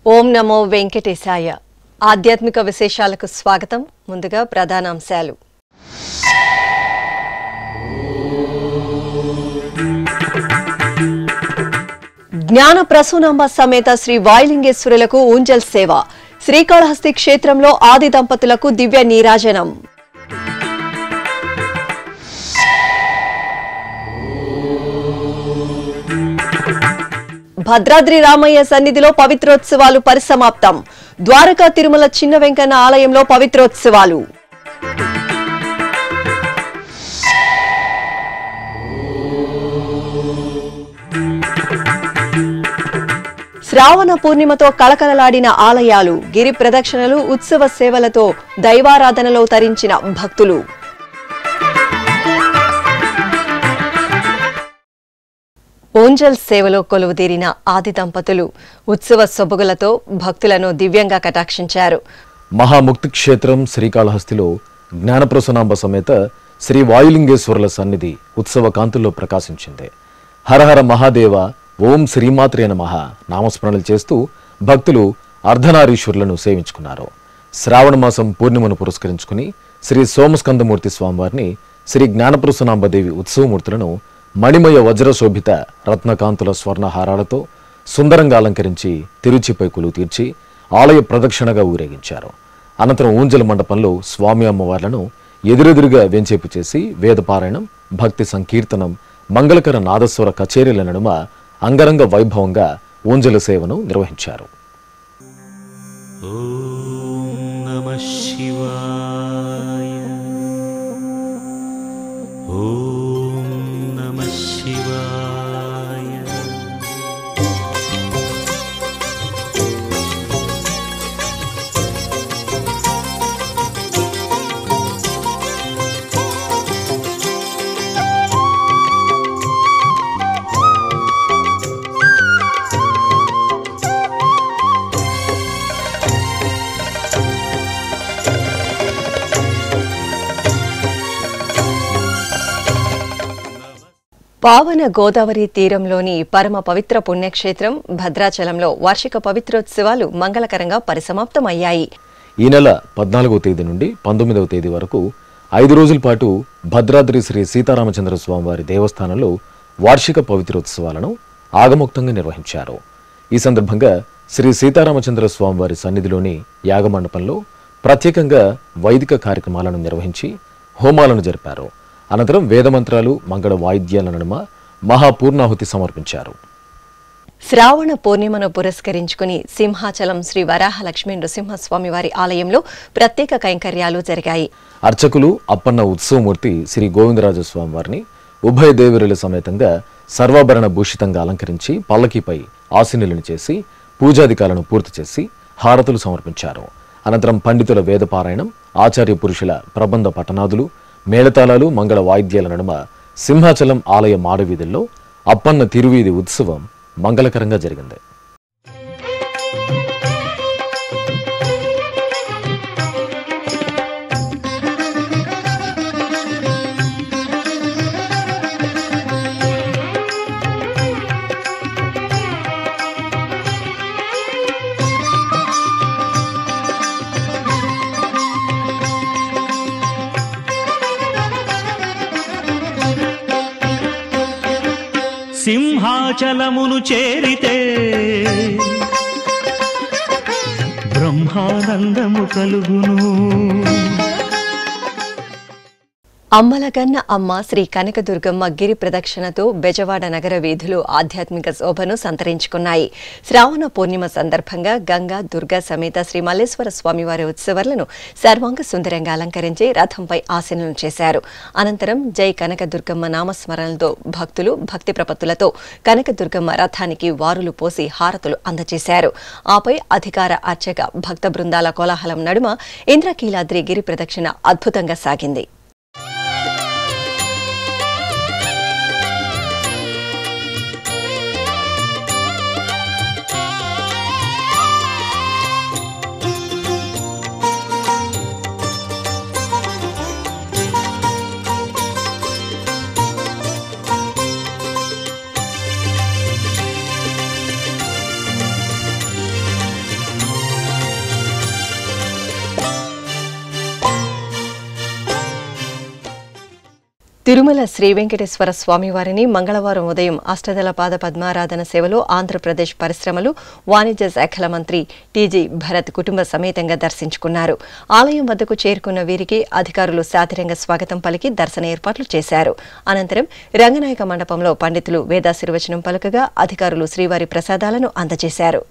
ఓం నమో వెంకటేశాయ. ఆధ్యాత్మిక విశేషాలకు స్వాగతం. ముందుగా ప్రధానాంశాలు. జ్ఞాన ప్రసూనాంబ సమేత శ్రీ వాయులింగేశ్వరులకు ఊంజల్ సేవ. శ్రీకాళహస్తి క్షేత్రంలో ఆది దంపతులకు దివ్య నీరాజనం. భద్రాద్రి రామయ్య సన్నిధిలో పవిత్రోత్సవాలు పరిసమాప్తం. ద్వారకా తిరుమల చిన్న వెంకన్న ఆలయంలో పవిత్రోత్సవాలు. శ్రావణ పూర్ణిమతో కళకళలాడిన ఆలయాలు, గిరి ప్రదక్షిణలు, ఉత్సవ సేవలతో దైవారాధనలో తరించిన భక్తులు. ఓంజల్ సేవలో కొలువుదీరిన ఆది దంపతులు ఉత్సవ సొబగులతో భక్తులను దివ్యంగా కటాక్షించారు. మహాముక్తి క్షేత్రం శ్రీకాళహస్తిలో జ్ఞానప్రసూనాంబ సమేత శ్రీ వాయులింగేశ్వరుల సన్నిధి ఉత్సవ కాంతుల్లో ప్రకాశించింది. హరహర మహాదేవ, ఓం శ్రీమాత్రే నమః నామస్మరణలు చేస్తూ భక్తులు అర్ధనారీశ్వరులను సేవించుకున్నారు. శ్రావణ మాసం పూర్ణిమను పురస్కరించుకుని శ్రీ సోమస్కందమూర్తి స్వామివారిని, శ్రీ జ్ఞానప్రసూనాంబదేవి ఉత్సవమూర్తులను మణిమయ వజ్రశోభిత రత్నకాంతుల స్వర్ణహారాలతో సుందరంగా అలంకరించి తిరుచిపై కొలువు తీర్చి ఆలయ ప్రదక్షిణగా ఊరేగించారు. అనంతరం ఊంజల మండపంలో స్వామి అమ్మవార్లను ఎదురెదురుగా వెంచేపు చేసి వేదపారాయణం, భక్తి సంకీర్తనం, మంగళకర నాదస్వర కచేరీల నడుమ అంగరంగ వైభవంగా ఊంజల సేవను నిర్వహించారు. ఓం నమః శివాయ. ఓం నమః శివాయ. పావన గోదావరి తీరంలోని పరమ పవిత్ర పుణ్యక్షేత్రం భద్రాచలంలో వార్షిక పవిత్రోత్సవాలు మంగళకరంగా పరిసమాప్తమయ్యాయి. ఈ నెల 14వ తేదీ నుండి 19వ తేదీ వరకు 5 రోజుల పాటు భద్రాద్రి శ్రీ సీతారామచంద్ర స్వామివారి దేవస్థానంలో వార్షిక పవిత్రోత్సవాలను ఆగమోక్తంగా నిర్వహించారు. ఈ సందర్భంగా శ్రీ సీతారామచంద్ర స్వామివారి సన్నిధిలోని యాగమండపంలో ప్రత్యేకంగా వైదిక కార్యక్రమాలను నిర్వహించి హోమాలను జరిపారు. అనంతరం వేదమంత్రాలు, మంగళ వాయిద్యాల నడుమ మహాపూర్ణాహుతి సమర్పించారు. శ్రావణ పూర్ణిమను పురస్కరించుకుని సింహాచలం శ్రీ వరాహలక్ష్మీ నృసింహస్వామి వారి ఆలయంలో ప్రత్యేక కైంకర్యాలు జరిగాయి. అర్చకులు అప్పన్న ఉత్సవమూర్తి శ్రీ గోవిందరాజస్వామి వారిని ఉభయ దేవరుల సమేతంగా సర్వాభరణ భూషితంగా అలంకరించి పల్లకీపై ఆసీనులను చేసి పూజాధికాలను పూర్తి చేసి హారతులు సమర్పించారు. అనంతరం పండితుల వేదపారాయణం, ఆచార్య పురుషుల ప్రబంధ పఠనాదులు, మేళతాళాలు, మంగళ వాయిద్యాల నడుమ సింహాచలం ఆలయ మాడవీధుల్లో అప్పన్న తిరువీధి ఉత్సవం మంగళకరంగా జరిగింది. సింహాచలమును చేరితే బ్రహ్మానందము కలుగును. అమ్మలగన్న అమ్మ శ్రీ కనకదుర్గమ్మ గిరి ప్రదక్షిణతో బెజవాడ నగర వీధులు ఆధ్యాత్మిక శోభను సంతరించుకున్నాయి. శ్రావణ పూర్ణిమ సందర్భంగా గంగా, దుర్గా సమేత శ్రీ మల్లేశ్వర స్వామివారి ఉత్సవాలను సర్వాంగ సుందరంగా అలంకరించి రథంపై ఆసీనులను చేశారు. అనంతరం జై కనకదుర్గమ్మ నామస్మరణలతో భక్తులు భక్తి ప్రపత్తులతో కనకదుర్గమ్మ రథానికి వారులు పోసి హారతులు అందజేశారు. ఆపై అధికార అర్చక భక్త బృందాల కోలాహలం నడుమ ఇంద్రకీలాద్రి గిరి ప్రదక్షిణ అద్భుతంగా సాగింది. తిరుమల శ్రీ వెంకటేశ్వర స్వామివారిని మంగళవారం ఉదయం అష్టదళ పాద పద్మారాధన సేవలో ఆంధ్రప్రదేశ్ పరిశ్రమలు వాణిజ్య శాఖల మంత్రి టీజీ భరత్ కుటుంబ సమేతంగా దర్శించుకున్నారు. ఆలయం వద్దకు చేరుకున్న వీరికి అధికారులు సాదరంగా స్వాగతం పలికి దర్శన ఏర్పాట్లు చేశారు. అనంతరం రంగనాయక మండపంలో పండితులు వేదాశీర్వచనం పలుకగా అధికారులు శ్రీవారి ప్రసాదాలను అందజేశారు.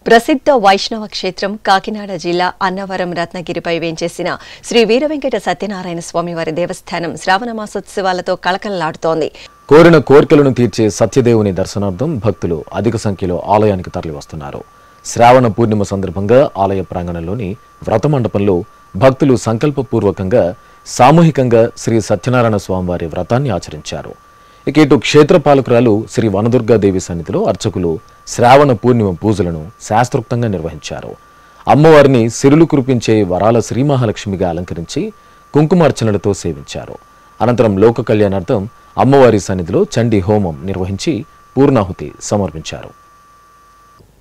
ప్రసిద్ధ వైష్ణవ క్షేత్రం కాకినాడ జిల్లా అన్నవరం రత్నగిరిపై వేంచేసిన శ్రీ వీరవెంకట సత్యనారాయణ స్వామివారి దేవస్థానం శ్రావణ మాసోత్సవాలతో కళకళలాడుతోంది. కోరిన కోర్కెలను తీర్చే సత్యదేవుని దర్శనార్థం భక్తులు అధిక సంఖ్యలో ఆలయానికి తరలివస్తున్నారు. శ్రావణ పూర్ణిమ సందర్భంగా ఆలయ ప్రాంగణంలోని వ్రత మండపంలో భక్తులు సంకల్పపూర్వకంగా సామూహికంగా శ్రీ సత్యనారాయణ స్వామివారి వ్రతాన్ని ఆచరించారు. ఇక ఇటు క్షేత్రపాలకురాలు శ్రీ వనదుర్గాదేవి సన్నిధిలో అర్చకులు శ్రావణ పూర్ణిమ పూజలను శాస్త్రోక్తంగా నిర్వహించారు. అమ్మవారిని సిరులు కురిపించే వరాల శ్రీ మహాలక్ష్మిగా అలంకరించి కుంకుమార్చనలతో సేవించారు. అనంతరం లోక కళ్యాణార్థం అమ్మవారి సన్నిధిలో చండీ హోమం నిర్వహించి పూర్ణాహుతి సమర్పించారు.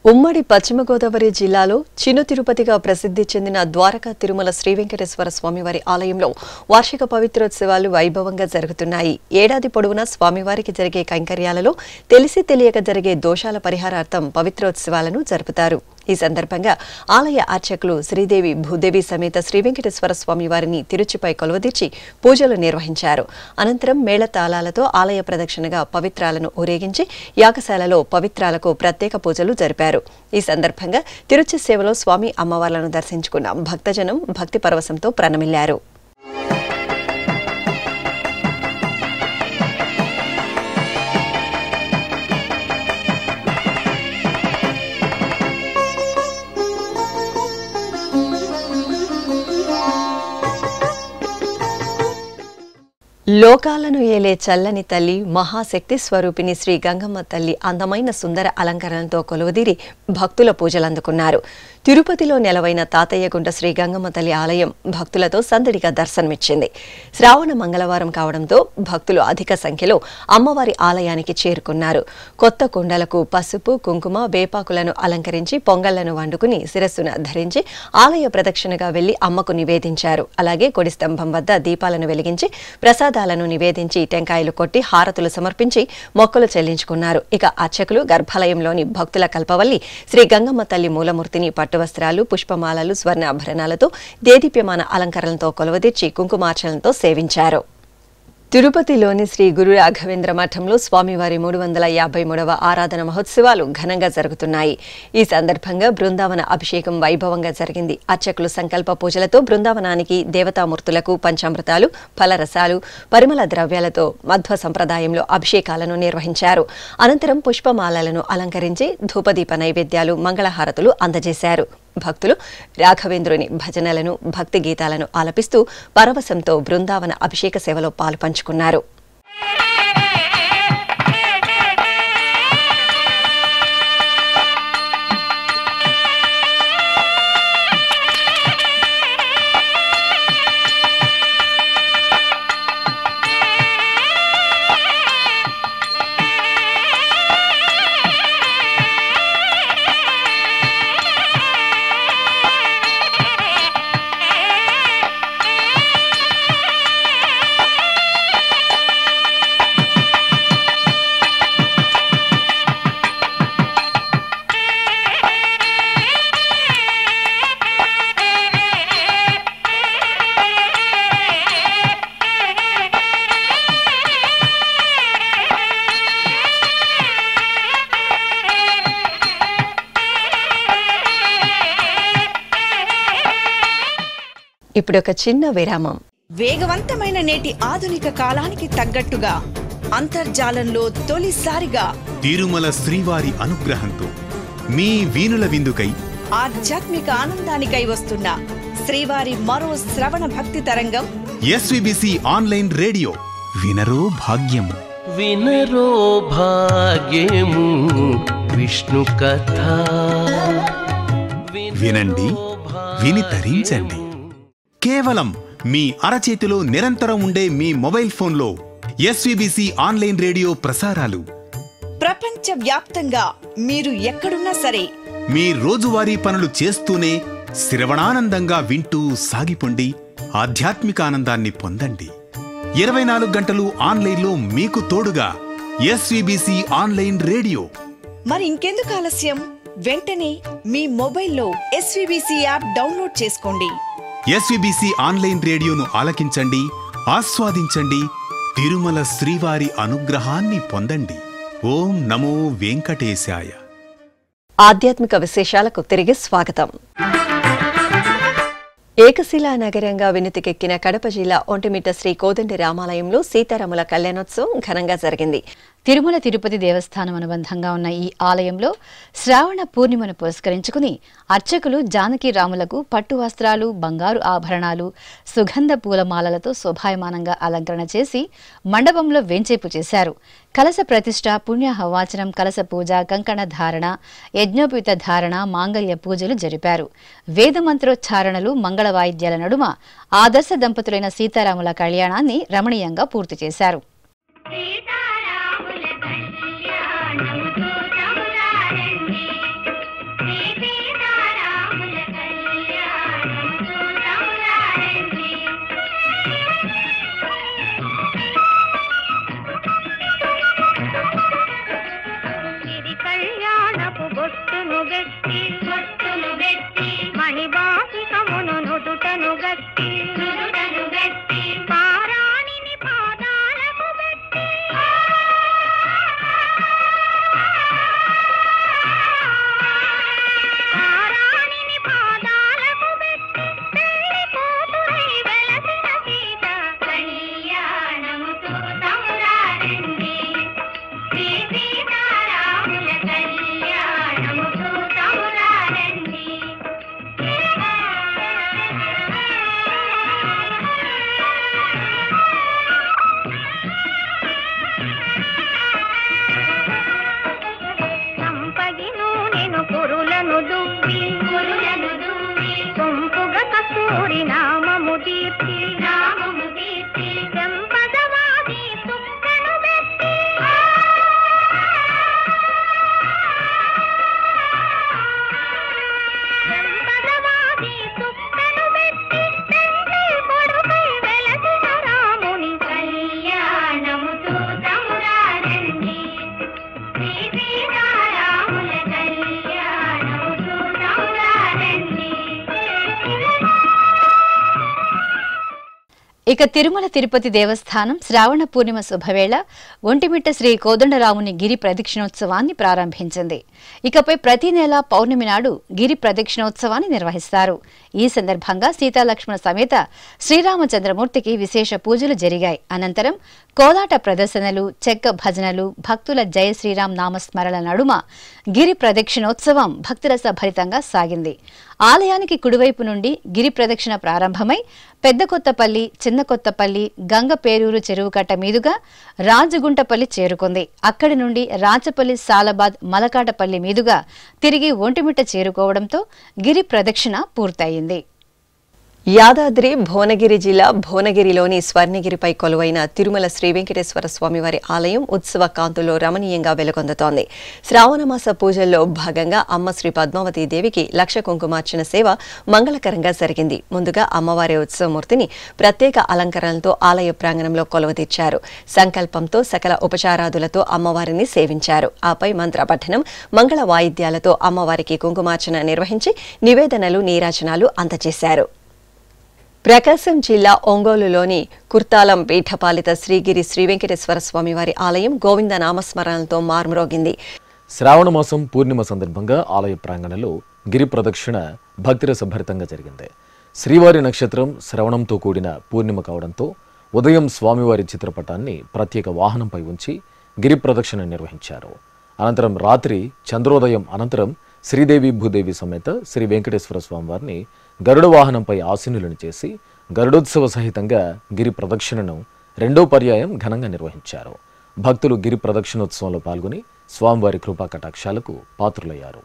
ఉమ్మడి పశ్చిమ గోదావరి జిల్లాలో చిన్న తిరుపతిగా ప్రసిద్ధి చెందిన ద్వారకా తిరుమల శ్రీ వెంకటేశ్వర స్వామివారి ఆలయంలో వార్షిక పవిత్రోత్సవాలు వైభవంగా జరుగుతున్నాయి. ఏడాది పొడవునా స్వామివారికి జరిగే కైంకర్యాలలో తెలిసి తెలియక జరిగే దోషాల పరిహారార్థం పవిత్రోత్సవాలను జరుపుతారు. ఈ సందర్భంగా ఆలయ అర్చకులు శ్రీదేవి భూదేవి సమేత శ్రీ వెంకటేశ్వర స్వామివారిని తిరుచిపై కొలువదీర్చి పూజలు నిర్వహించారు. అనంతరం మేళతాళాలతో ఆలయ ప్రదక్షిణగా పవిత్రాలను ఊరేగించి యాగశాలలో పవిత్రాలకు ప్రత్యేక పూజలు జరిపారు. ఈ సందర్భంగా తిరుచి సేవలో స్వామి అమ్మవార్లను దర్శించుకున్న భక్తజనం భక్తి పరవశంతో ప్రణమిల్లారు. లోకాలను ఏలే చల్లని తల్లి మహాశక్తి స్వరూపిణి శ్రీ గంగమ్మ తల్లి అందమైన సుందర అలంకరణతో కొలువుదీరి భక్తుల పూజలందుకున్నారు. తిరుపతిలో నెలవైన తాతయ్యగుంట శ్రీ గంగమ్మ తల్లి ఆలయం భక్తులతో సందడిగా దర్శనమిచ్చింది. శ్రావణ మంగళవారం కావడంతో భక్తులు అధిక సంఖ్యలో అమ్మవారి ఆలయానికి చేరుకున్నారు. కొత్త కుండలకు పసుపు కుంకుమ వేపాకులను అలంకరించి పొంగళ్లను వండుకుని శిరస్సున ధరించి ఆలయ ప్రదక్షిణగా వెళ్లి అమ్మకు నివేదించారు. అలాగే కొడి స్తంభం వద్ద దీపాలను వెలిగించి ప్రసాదాలను నివేదించి టెంకాయలు కొట్టి హారతులు సమర్పించి మొక్కలు చెల్లించుకున్నారు. ఇక అర్చకులు గర్భాలయంలోని భక్తుల కల్పవల్లి శ్రీ గంగమ్మ తల్లి మూలమూర్తిని పట్టువస్త్రాలు పుష్పమాలలు స్వర్ణాభరణాలతో దేదీప్యమాన అలంకరణలతో కొలువదీర్చి కుంకుమార్చనలతో సేవించారు. తిరుపతిలోని శ్రీ గురు రాఘవేంద్ర మఠంలో స్వామివారి 353వ ఆరాధన మహోత్సవాలు ఘనంగా జరుగుతున్నాయి. ఈ సందర్భంగా బృందావన అభిషేకం వైభవంగా జరిగింది. అర్చకులు సంకల్ప పూజలతో బృందావనానికి దేవతామూర్తులకు పంచామృతాలు ఫలరసాలు పరిమళ ద్రవ్యాలతో మధ్వ సంప్రదాయంలో అభిషేకాలను నిర్వహించారు. అనంతరం పుష్పమాలలను అలంకరించి ధూపదీప నైవేద్యాలు మంగళహారతులు అందజేశారు. భక్తులు రాఘవేంద్రుని భజనలను భక్తి గీతాలను ఆలపిస్తూ పరవశంతో బృందావన అభిషేక సేవలో పాలుపంచుకున్నారు. ఇప్పుడు ఒక చిన్న విరామం. వేగవంతమైన నేటి ఆధునిక కాలానికి తగ్గట్టుగా అంతర్జాలంలో తొలిసారిగా తిరుమల శ్రీవారి అనుగ్రహంతో మీ వీనుల విందుకై ఆధ్యాత్మిక ఆనందానికై వస్తున్న శ్రీవారి మరో శ్రవణ భక్తి తరంగం ఎస్విబిసి ఆన్లైన్ రేడియో వినరో భాగ్యము. వినరో భాగ్యము విష్ణు కథ. వినండి, విని తరించండి. కేవలం మీ అరచేతిలో నిరంతరం ఉండే మీ మొబైల్ ఫోన్లో ఎస్విబిసి ఆన్లైన్ రేడియో ప్రసారాలు ప్రపంచ వ్యాప్తంగా మీరు ఎక్కడున్నా సరే మీ రోజువారీ పనులు చేస్తూనే శ్రవణానందంగా వింటూ సాగిపోండి, ఆధ్యాత్మిక ఆనందాన్ని పొందండి. 24 గంటలు ఆన్లైన్లో మీకు తోడుగా ఎస్విబిసి ఆన్లైన్ రేడియో. మరి ఇంకెందుకు ఆలస్యం? వెంటనే మీ మొబైల్లో ఎస్విబిసి యాప్ డౌన్లోడ్ చేసుకోండి. ఎస్విబిసి ఆన్లైన్ రేడియోను ఆలకించండి, ఆస్వాదించండి, తిరుమల శ్రీవారి అనుగ్రహాన్ని పొందండి. ఓం నమో వెంకటేశాయ. ఆధ్యాత్మిక విశేషాలకు తిరిగి స్వాగతం. ఏకశిలా నగరంగా వినుతికెక్కిన కడప జిల్లా ఒంటిమిట్ట శ్రీ కోదండ రామాలయంలో సీతారాముల కళ్యాణోత్సవం ఘనంగా జరిగింది. తిరుమల తిరుపతి దేవస్థానం అనుబంధంగా ఉన్న ఈ ఆలయంలో శ్రావణ పూర్ణిమను పురస్కరించుకుని అర్చకులు జానకి రాములకు పట్టు వస్త్రాలు, బంగారు ఆభరణాలు, సుగంధ పూలమాలలతో శోభాయమానంగా అలంకరణ చేసి మండపంలో వేంచేపు చేశారు. కలశ ప్రతిష్ఠ, పుణ్యహవాచనం, కలశ పూజ, కంకణ ధారణ, యజ్ఞోపీత ధారణ, మాంగళ్య పూజలు జరిపారు. వేదమంత్రోచ్చారణలు, మంగళ వాయిద్యాల నడుమ ఆదర్శ దంపతులైన సీతారాముల కళ్యాణాన్ని రమణీయంగా పూర్తి చేశారు. ఇక తిరుమల తిరుపతి దేవస్థానం శ్రావణ పూర్ణిమ శుభవేళ ఒంటిమిట్ట శ్రీ కోదండరాముని గిరి ప్రదక్షిణోత్సవాన్ని ప్రారంభించింది. ఇకపై ప్రతి నెల పౌర్ణమి నాడు గిరి ప్రదక్షిణోత్సవాన్ని నిర్వహిస్తారు. ఈ సందర్భంగా సీతాలక్ష్మణ సమేత శ్రీరామచంద్రమూర్తికి విశేష పూజలు జరిగాయి. అనంతరం కోలాట ప్రదర్శనలు, చెక్క భజనలు, భక్తుల జయ శ్రీరామ్ నామస్మరణ నడుమ గిరి ప్రదక్షిణోత్సవం భక్తురస భరితంగా సాగింది. ఆలయానికి కుడివైపు నుండి గిరి ప్రదక్షిణ ప్రారంభమై పెద్ద కొత్తపల్లి, చిన్న కొత్తపల్లి, గంగపేరూరు చెరువు కట్ట మీదుగా రాజగుంటపల్లి చేరుకుంది. అక్కడి నుండి రాచపల్లి, సాలబాద్, మలకాటపల్లి మీదుగా తిరిగి ఒంటిమిట్ట చేరుకోవడంతో గిరి ప్రదక్షిణ పూర్తయింది. యాదాద్రి భువనగిరి జిల్లా భువనగిరిలోని స్వర్ణగిరిపై కొలువైన తిరుమల శ్రీ వెంకటేశ్వర స్వామివారి ఆలయం ఉత్సవ కాంతుల్లో రమణీయంగా వెలుగొందుతోంది. శ్రావణమాస పూజల్లో భాగంగా అమ్మ శ్రీ పద్మావతీ దేవికి లక్ష కుంకుమార్చన సేవ మంగళకరంగా జరిగింది. ముందుగా అమ్మవారి ఉత్సవమూర్తిని ప్రత్యేక అలంకరణలతో ఆలయ ప్రాంగణంలో కొలువుతీర్చారు. సంకల్పంతో సకల ఉపచారాదులతో అమ్మవారిని సేవించారు. ఆపై మంత్రపఠనం, మంగళ వాయిద్యాలతో అమ్మవారికి కుంకుమార్చన నిర్వహించి నివేదనలు, నీరాజనాలు అందజేశారు. ప్రకాశం జిల్లా ఒంగోలులోని కుర్తాలం పీఠపాలిత శ్రీగిరి శ్రీ వెంకటేశ్వర స్వామివారి ఆలయం గోవింద నామస్మరణలతో మార్మరోగింది. శ్రావణ మాసం పూర్ణిమ సందర్భంగా ఆలయ ప్రాంగణంలో గిరి ప్రదక్షిణ భక్తిరసభరితంగా జరిగింది. శ్రీవారి నక్షత్రం శ్రవణంతో కూడిన పూర్ణిమ కావడంతో ఉదయం స్వామివారి చిత్రపటాన్ని ప్రత్యేక వాహనంపై ఉంచి గిరి ప్రదక్షిణ నిర్వహించారు. అనంతరం రాత్రి చంద్రోదయం అనంతరం శ్రీదేవి భూదేవి సమేత శ్రీ వెంకటేశ్వర స్వామివారిని గరుడ వాహనంపై ఆసీనులను చేసి గరుడోత్సవ సహితంగా గిరి ప్రదక్షిణను రెండో పర్యాయం ఘనంగా నిర్వహించారు. భక్తులు గిరి ప్రదక్షిణోత్సవంలో పాల్గొని స్వామివారి కృపా కటాక్షాలకు పాత్రులయ్యారు.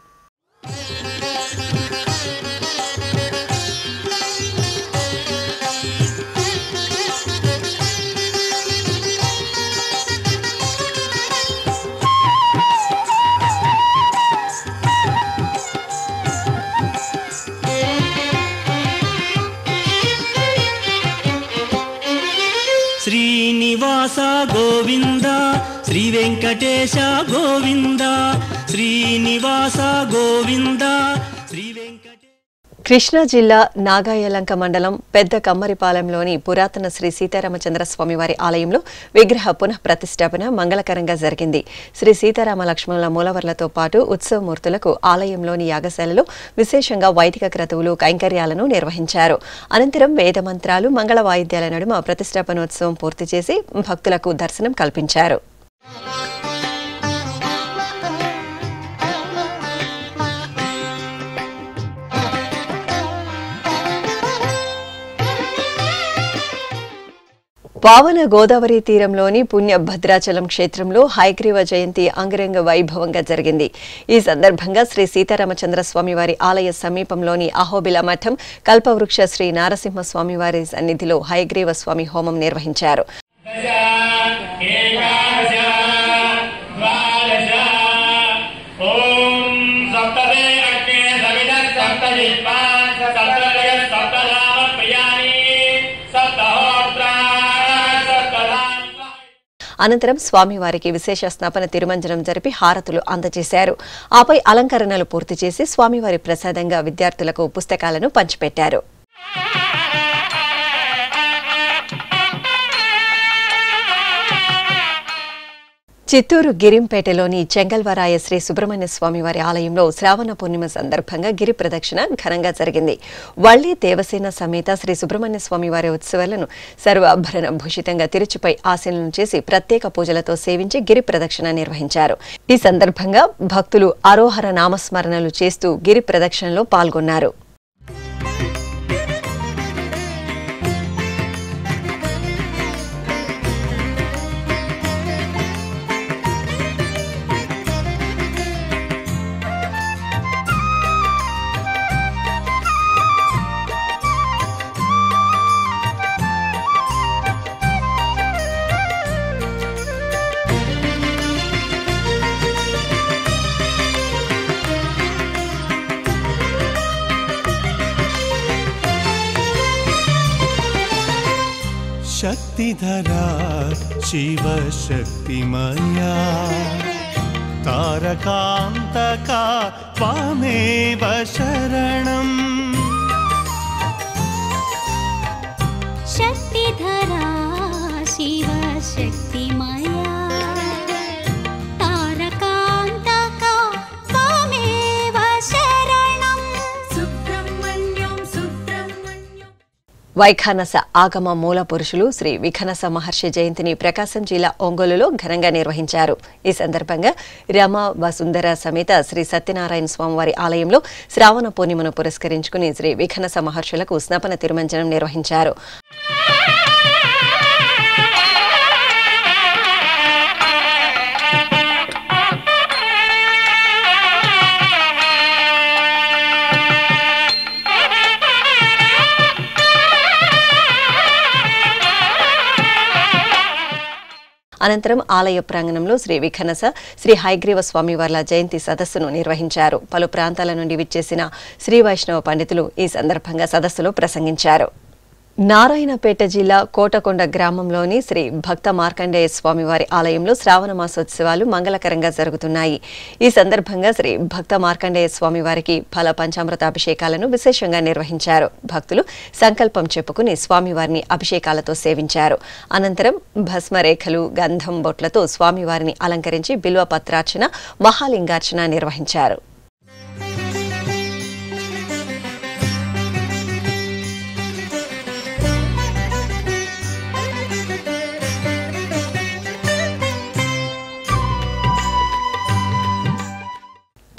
శ్రీనివాస గోవింద శ్రీ వెంకటేశ గోవింద శ్రీనివాస గోవింద శ్రీ వెంకటేశ. కృష్ణా జిల్లా నాగాయలంక మండలం పెద్ద కమ్మరిపాలెంలోని పురాతన శ్రీ సీతారామచంద్ర స్వామివారి ఆలయంలో విగ్రహ పునః ప్రతిష్టాపన మంగళకరంగా జరిగింది. శ్రీ సీతారామ లక్ష్మణుల మూలవర్లతో పాటు ఉత్సవమూర్తులకు ఆలయంలోని యాగశాలలో విశేషంగా వైదిక క్రతువులు కైంకర్యాలను నిర్వహించారు. అనంతరం వేదమంత్రాలు మంగళ వాయిద్యాల నడుమ ప్రతిష్టాపనోత్సవం పూర్తి చేసి భక్తులకు దర్శనం కల్పించారు. పావన గోదావరి తీరంలోని పుణ్య భద్రాచలం క్షేత్రంలో హయగ్రీవ జయంతి అంగరంగ వైభవంగా జరిగింది. ఈ సందర్భంగా శ్రీ సీతారామచంద్ర స్వామివారి ఆలయ సమీపంలోని అహోబిల మఠం కల్పవృక్ష శ్రీ నారసింహ స్వామివారి సన్నిధిలో హయగ్రీవ స్వామి హోమం నిర్వహించారు. అనంతరం స్వామివారికి విశేష స్నాపన తిరుమంజనం జరిపి హారతులు అందజేశారు. ఆపై అలంకరణలు పూర్తి చేసి స్వామివారి ప్రసాదంగా విద్యార్థులకు పుస్తకాలను పంచిపెట్టారు. చిత్తూరు గిరింపేటలోని చెంగల్వరాయ శ్రీ సుబ్రహ్మణ్య స్వామివారి ఆలయంలో శ్రావణ పూర్ణిమ సందర్భంగా గిరి ప్రదక్షిణ ఘనంగా జరిగింది. వల్లి దేవసేన సమేత శ్రీ సుబ్రహ్మణ్య స్వామివారి ఉత్సవాలను సర్వాభరణ భూషితంగా తిరుచుపై ఆసీనులను చేసి ప్రత్యేక పూజలతో సేవించి గిరి ప్రదక్షిణ నిర్వహించారు. ఈ సందర్భంగా భక్తులు ఆరోహర నామస్మరణలు చేస్తూ గిరి ప్రదక్షిణలో పాల్గొన్నారు. शक्तिधरा शिवशक्तिमया तारकान्तका त्वामेव शरणम् शक्तिधरा शिवशक्तिमया तारकान्तका त्वामेव शरणम् सुब्रह्मण्यं सुब्रह्मण्यं. వైఖానస ఆగమ మూల పురుషులు శ్రీ విఖనస మహర్షి జయంతిని ప్రకాశం జిల్లా ఒంగోలులో ఘనంగా నిర్వహించారు. ఈ సందర్భంగా రమ వసుంధర సమేత శ్రీ సత్యనారాయణ స్వామివారి ఆలయంలో శ్రావణ పూర్ణిమను పురస్కరించుకుని శ్రీ విఖనస మహర్షులకు స్నపన తిరుమంజనం నిర్వహించారు. అనంతరం ఆలయ ప్రాంగణంలో శ్రీ విఖనస శ్రీ హయగ్రీవ స్వామివార్ల జయంతి సదస్సును నిర్వహించారు. పలు ప్రాంతాల నుండి విచ్చేసిన శ్రీ వైష్ణవ పండితులు ఈ సందర్భంగా సదస్సులో ప్రసంగించారు. నారాయణపేట జిల్లా కోటకొండ గ్రామంలోని శ్రీ భక్త మార్కండేయ స్వామివారి ఆలయంలో శ్రావణ మాసోత్సవాలు మంగళకరంగా జరుగుతున్నాయి. ఈ సందర్భంగా శ్రీ భక్త మార్కండేయ స్వామివారికి ఫల పంచామృత అభిషేకాలను విశేషంగా నిర్వహించారు. భక్తులు సంకల్పం చెప్పుకుని స్వామివారిని అభిషేకాలతో సేవించారు. అనంతరం భస్మరేఖలు గంధం బొట్లతో స్వామివారిని అలంకరించి బిల్వ పత్రార్చన మహాలింగార్చన నిర్వహించారు.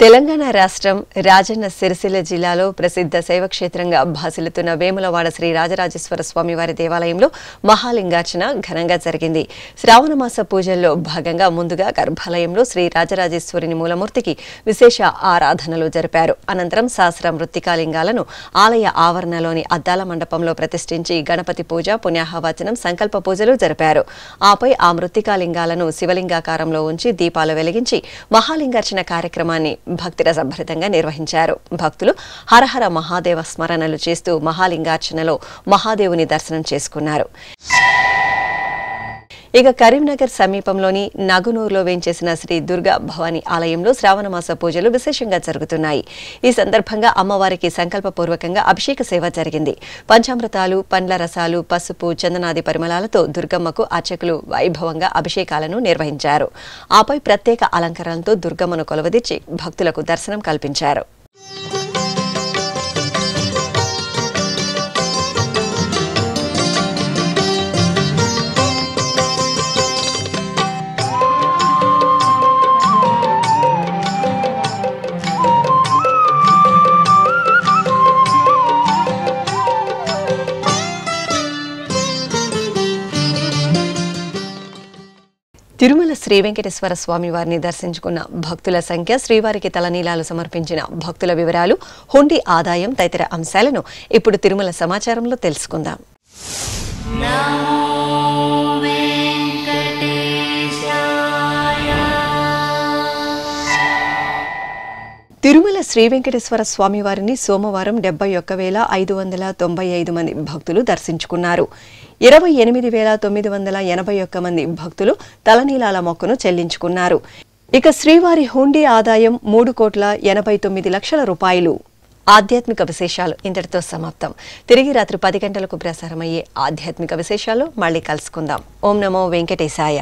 తెలంగాణ రాష్ట్రం రాజన్న సిరిసిల్ల జిల్లాలో ప్రసిద్ధ శైవక్షేత్రంగా భాసిల్లుతున్న వేములవాడ శ్రీ రాజరాజేశ్వర స్వామివారి దేవాలయంలో మహాలింగార్చన ఘనంగా జరిగింది. శ్రావణ మాస పూజల్లో భాగంగా ముందుగా గర్భాలయంలో శ్రీ రాజరాజేశ్వరుని మూలమూర్తికి విశేష ఆరాధనలు జరిపారు. అనంతరం సహస్ర మృత్తికాలింగాలను ఆలయ ఆవరణలోని అద్దాల మండపంలో ప్రతిష్ఠించి గణపతి పూజ, పుణ్యాహవచనం, సంకల్ప పూజలు జరిపారు. ఆపై ఆ మృత్తికాలింగాలను శివలింగాకారంలో ఉంచి దీపాలు వెలిగించి మహాలింగార్చన కార్యక్రమాన్ని భక్తిరసభరితంగా నిర్వహించారు. భక్తులు హరహర మహాదేవ స్మరణలు చేస్తూ మహాలింగార్చనలో మహాదేవుని దర్శనం చేసుకున్నారు. ఇక కరీంనగర్ సమీపంలోని నగునూరులో వేంచేసిన శ్రీ దుర్గా భవానీ ఆలయంలో శ్రావణమాస పూజలు విశేషంగా జరుగుతున్నాయి. ఈ సందర్భంగా అమ్మవారికి సంకల్పపూర్వకంగా అభిషేక సేవ జరిగింది. పంచామృతాలు, పండ్ల రసాలు, పసుపు, చందనాది పరిమళాలతో దుర్గమ్మకు అర్చకులు వైభవంగా అభిషేకాలను నిర్వహించారు. ఆపై ప్రత్యేక అలంకరణలతో దుర్గమ్మను కొలవదీర్చి భక్తులకు దర్శనం కల్పించారు. తిరుమల శ్రీ వెంకటేశ్వర స్వామి వారిని దర్శించుకున్న భక్తుల సంఖ్య, శ్రీవారికి తలనీలాలు సమర్పించిన భక్తుల వివరాలు, హుండీ ఆదాయం తదితర అంశాలను ఇప్పుడు తిరుమల సమాచారంలో తెలుసుకుందాం. తిరుమల శ్రీ వెంకటేశ్వర స్వామి వారిని సోమవారం 71,595 మంది భక్తులు దర్శించుకున్నారు. 28,981 మంది భక్తులు తలనీలాల మొక్కును చెల్లించుకున్నారు. ఇక శ్రీవారి హుండీ ఆదాయం 3,89,00,000 రూపాయలు. ఆధ్యాత్మిక విశేషాలు ఇంతటితో సమాప్తం. తిరిగి రాత్రి 10 గంటలకు ప్రసారమయ్యే ఆధ్యాత్మిక విశేషాలు మళ్ళీ కలుసుకుందాం. ఓం నమో వెంకటేశాయ.